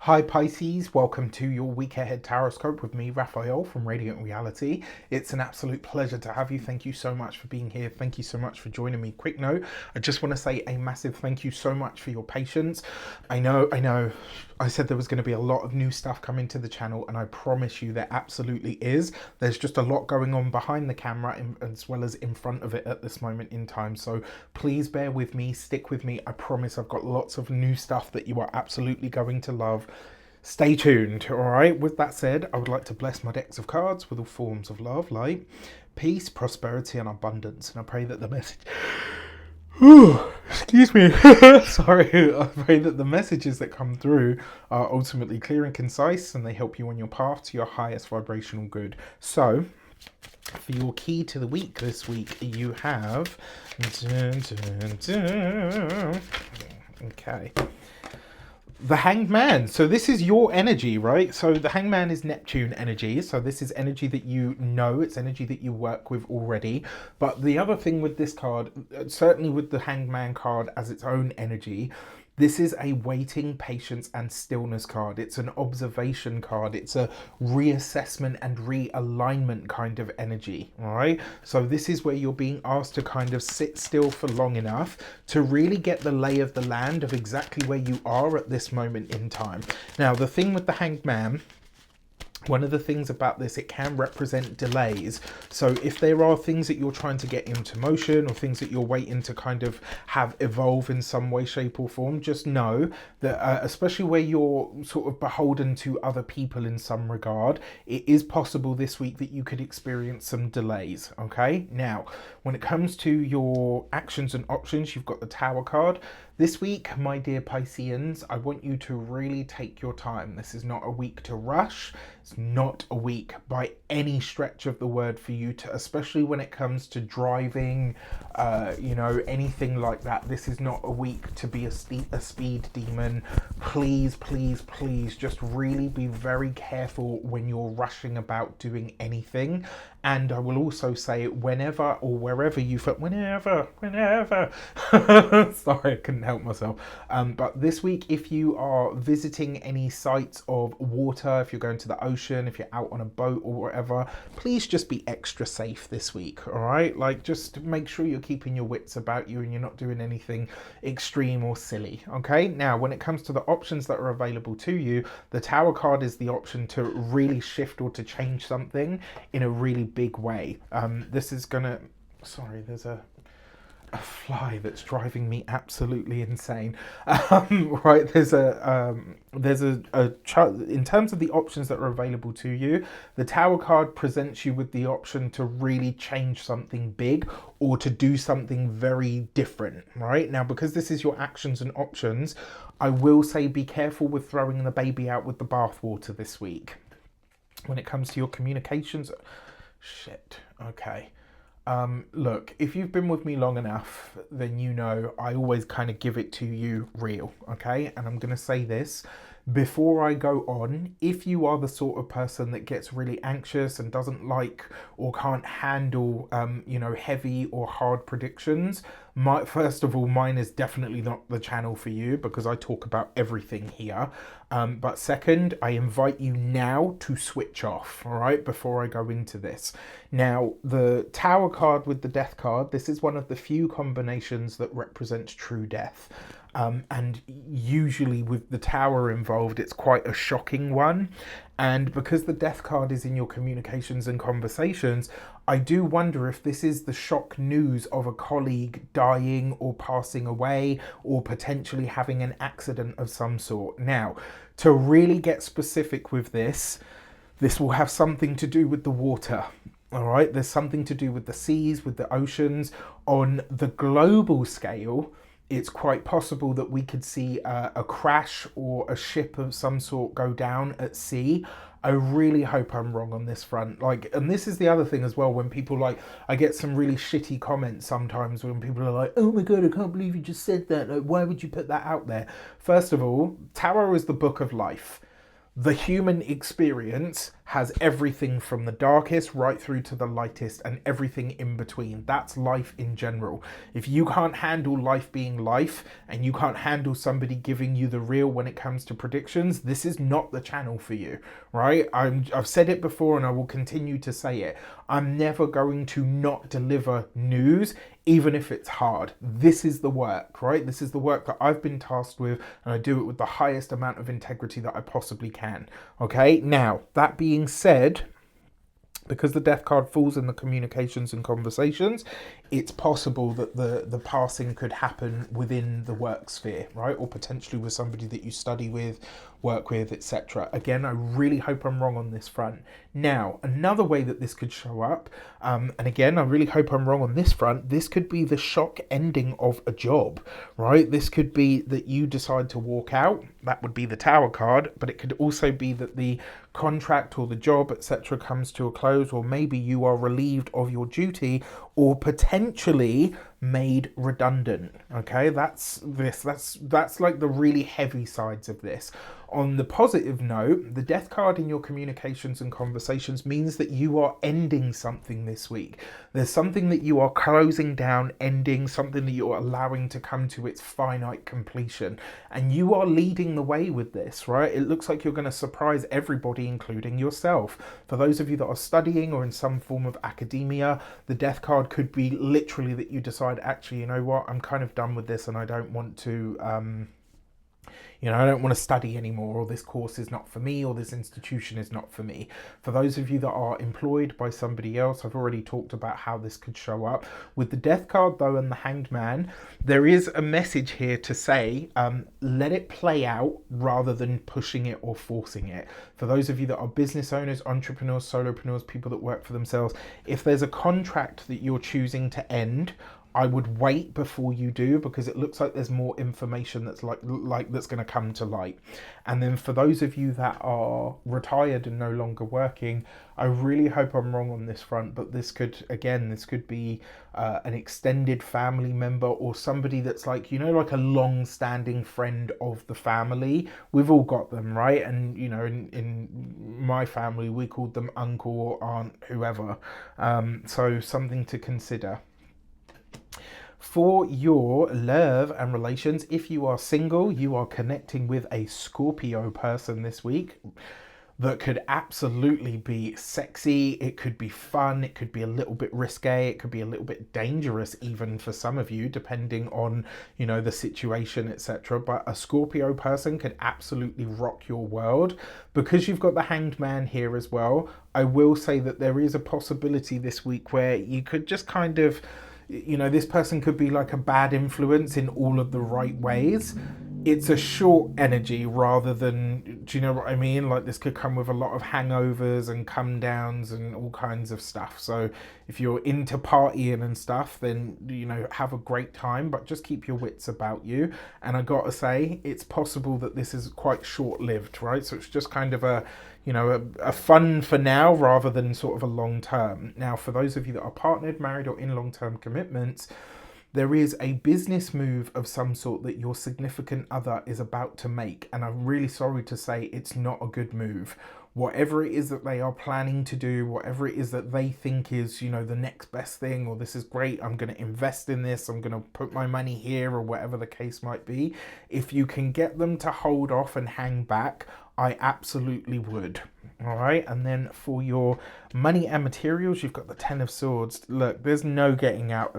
Hi Pisces, welcome to your week ahead taroscope with me, Raphael from Radiant Reality. It's an absolute pleasure to have you. Thank you so much for being here. Thank you so much for joining me. Quick note, I just want to say a massive thank you so much for your patience. I know, I said there was going to be a lot of new stuff coming to the channel, and I promise you there absolutely is. There's just a lot going on behind the camera as well as in front of it at this moment in time. So please bear with me, stick with me. I promise I've got lots of new stuff that you are absolutely going to love. Stay tuned. All right, with that said, I would like to bless my decks of cards with all forms of love, light, peace, prosperity and abundance, and I pray that the message excuse me sorry, I pray that the messages that come through are ultimately clear and concise, and they help you on your path to your highest vibrational good. So for your key to the week this week, you have okay, the Hanged Man. So this is your energy, right? So the Hanged Man is Neptune energy. So this is energy that you know, it's energy that you work with already. But the other thing with this card, certainly with the Hanged Man card as its own energy, this is a waiting, patience and stillness card. It's an observation card. It's a reassessment and realignment kind of energy, all right? So this is where you're being asked to kind of sit still for long enough to really get the lay of the land of exactly where you are at this moment in time. Now, the thing with the Hanged Man, one of the things about this, it can represent delays. So if there are things that you're trying to get into motion or things that you're waiting to kind of have evolve in some way, shape or form, just know that especially where you're sort of beholden to other people in some regard, it is possible this week that you could experience some delays. Okay, now when it comes to your actions and options, you've got the Tower card. This week, my dear Pisceans, I want you to really take your time. This is not a week to rush. It's not a week by any stretch of the word for you to, especially when it comes to driving, anything like that. This is not a week to be a speed demon. Please, please, please just really be very careful when you're rushing about doing anything. And I will also say, whenever or wherever you feel, whenever, sorry, I couldn't help myself. But this week, if you are visiting any sites of water, if you're going to the ocean, if you're out on a boat or whatever, please just be extra safe this week, all right? Like, just make sure you're keeping your wits about you and you're not doing anything extreme or silly, okay? Now, when it comes to the options that are available to you, the Tower card is the option to really shift or to change something in a really big way. This is gonna, sorry, there's a fly that's driving me absolutely insane. Right, there's in terms of the options that are available to you, the Tower card presents you with the option to really change something big or to do something very different. Right now, because this is your actions and options, I will say be careful with throwing the baby out with the bathwater this week. When it comes to your communications, okay. Look, if you've been with me long enough, then you know I always kind of give it to you real, okay? And I'm going to say this before I go on. If you are the sort of person that gets really anxious and doesn't like or can't handle, heavy or hard predictions, first of all, mine is definitely not the channel for you because I talk about everything here. But second, I invite you now to switch off, all right, before I go into this. Now, the Tower card with the Death card, this is one of the few combinations that represents true death. And usually with the Tower involved, it's quite a shocking one. And because the Death card is in your communications and conversations, I do wonder if this is the shock news of a colleague dying or passing away or potentially having an accident of some sort. Now, to really get specific with this will have something to do with the water. All right, there's something to do with the seas, with the oceans. On the global scale, it's quite possible that we could see a crash or a ship of some sort go down at sea. I really hope I'm wrong on this front. And this is the other thing as well, when people I get some really shitty comments sometimes when people are like, oh my God, I can't believe you just said that. Like, why would you put that out there? First of all, Tarot is the book of life. The human experience has everything from the darkest right through to the lightest and everything in between. That's life in general. If you can't handle life being life and you can't handle somebody giving you the real when it comes to predictions, this is not the channel for you, right? I've said it before and I will continue to say it. I'm never going to not deliver news, even if it's hard. This is the work, right? This is the work that I've been tasked with, and I do it with the highest amount of integrity that I possibly can. Okay, now, that being said, because the death card falls in the communications and conversations, it's possible that the passing could happen within the work sphere, right? Or potentially with somebody that you study with, work with, etc. Again, I really hope I'm wrong on this front. Now, another way that this could show up, and again, I really hope I'm wrong on this front, this could be the shock ending of a job, right? This could be that you decide to walk out. That would be the Tower card, but it could also be that the contract or the job, etc., comes to a close, or maybe you are relieved of your duty or potentially made redundant. Okay, that's like the really heavy sides of this. On the positive note, the death card in your communications and conversations means that you are ending something this week. There's something that you are closing down, ending, something that you're allowing to come to its finite completion. And you are leading the way with this, right? It looks like you're going to surprise everybody, including yourself. For those of you that are studying or in some form of academia, the death card could be literally that you decide, actually, you know what, I'm kind of done with this and I don't want to I don't want to study anymore, or this course is not for me, or this institution is not for me. For those of you that are employed by somebody else, I've already talked about how this could show up. With the death card though and the Hanged Man, there is a message here to say, let it play out rather than pushing it or forcing it. For those of you that are business owners, entrepreneurs, solopreneurs, people that work for themselves, if there's a contract that you're choosing to end, I would wait before you do, because it looks like there's more information that's that's going to come to light. And then for those of you that are retired and no longer working, I really hope I'm wrong on this front, but this could be an extended family member or somebody that's like a long-standing friend of the family. We've all got them, right? And in my family we called them uncle or aunt, whoever. So something to consider. For your love and relations, if you are single, you are connecting with a Scorpio person this week that could absolutely be sexy. It could be fun. It could be a little bit risque. It could be a little bit dangerous even for some of you, depending on, the situation, etc. But a Scorpio person could absolutely rock your world. Because you've got the Hanged Man here as well, I will say that there is a possibility this week where you could just kind of, this person could be like a bad influence in all of the right ways. It's a short energy rather than, do you know what I mean? Like this could come with a lot of hangovers and come downs and all kinds of stuff. So if you're into partying and stuff, then, have a great time, but just keep your wits about you. And I gotta say, it's possible that this is quite short-lived, right? So it's just kind of a fun for now rather than sort of a long term. Now, for those of you that are partnered, married, or in long-term commitments, there is a business move of some sort that your significant other is about to make. And I'm really sorry to say it's not a good move. Whatever it is that they are planning to do, whatever it is that they think is, the next best thing, or this is great, I'm going to invest in this, I'm going to put my money here, or whatever the case might be. If you can get them to hold off and hang back, I absolutely would. All right. And then for your money and materials, you've got the Ten of Swords. Look, there's no getting out.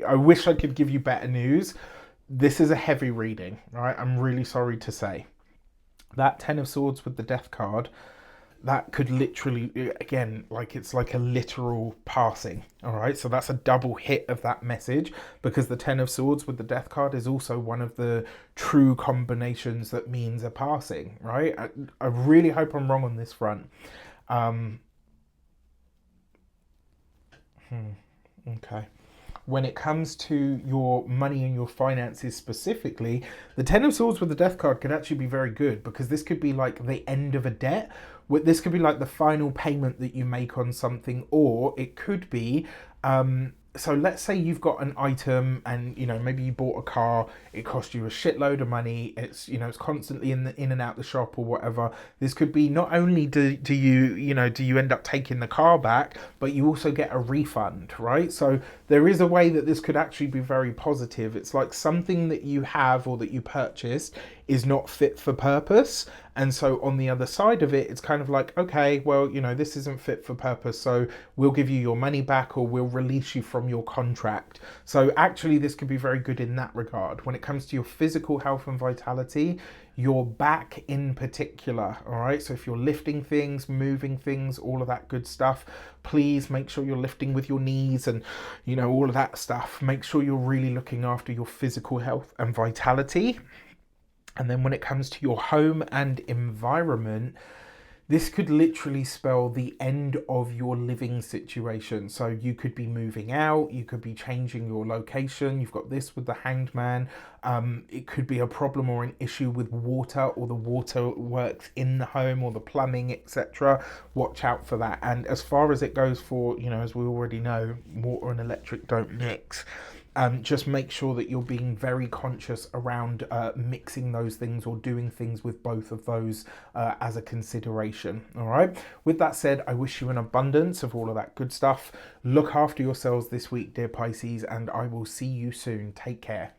I wish I could give you better news. This is a heavy reading, right? I'm really sorry to say. That Ten of Swords with the Death card, that could literally, again, it's like a literal passing. All right, so that's a double hit of that message, because the Ten of Swords with the Death card is also one of the true combinations that means a passing, right? I really hope I'm wrong on this front. Okay. When it comes to your money and your finances specifically, the Ten of Swords with the Death card could actually be very good, because this could be like the end of a debt. This could be like the final payment that you make on something, or it could be So let's say you've got an item and maybe you bought a car, it cost you a shitload of money, it's it's constantly in and out the shop or whatever. This could be, not only do you end up taking the car back, but you also get a refund, right? So there is a way that this could actually be very positive. It's like something that you have or that you purchased is not fit for purpose, and so on the other side of it, it's kind of like, okay, well, this isn't fit for purpose, so we'll give you your money back or we'll release you from your contract. So actually, this could be very good in that regard. When it comes to your physical health and vitality, your back in particular, all right? So if you're lifting things, moving things, all of that good stuff, please make sure you're lifting with your knees and, all of that stuff. Make sure you're really looking after your physical health and vitality. And then when it comes to your home and environment, this could literally spell the end of your living situation. So you could be moving out, you could be changing your location. You've got this with the Hanged Man. It could be a problem or an issue with water or the water works in the home or the plumbing, etc. Watch out for that. And as far as it goes for, as we already know, water and electric don't mix. Just make sure that you're being very conscious around mixing those things or doing things with both of those as a consideration. All right. With that said, I wish you an abundance of all of that good stuff. Look after yourselves this week, dear Pisces, and I will see you soon. Take care.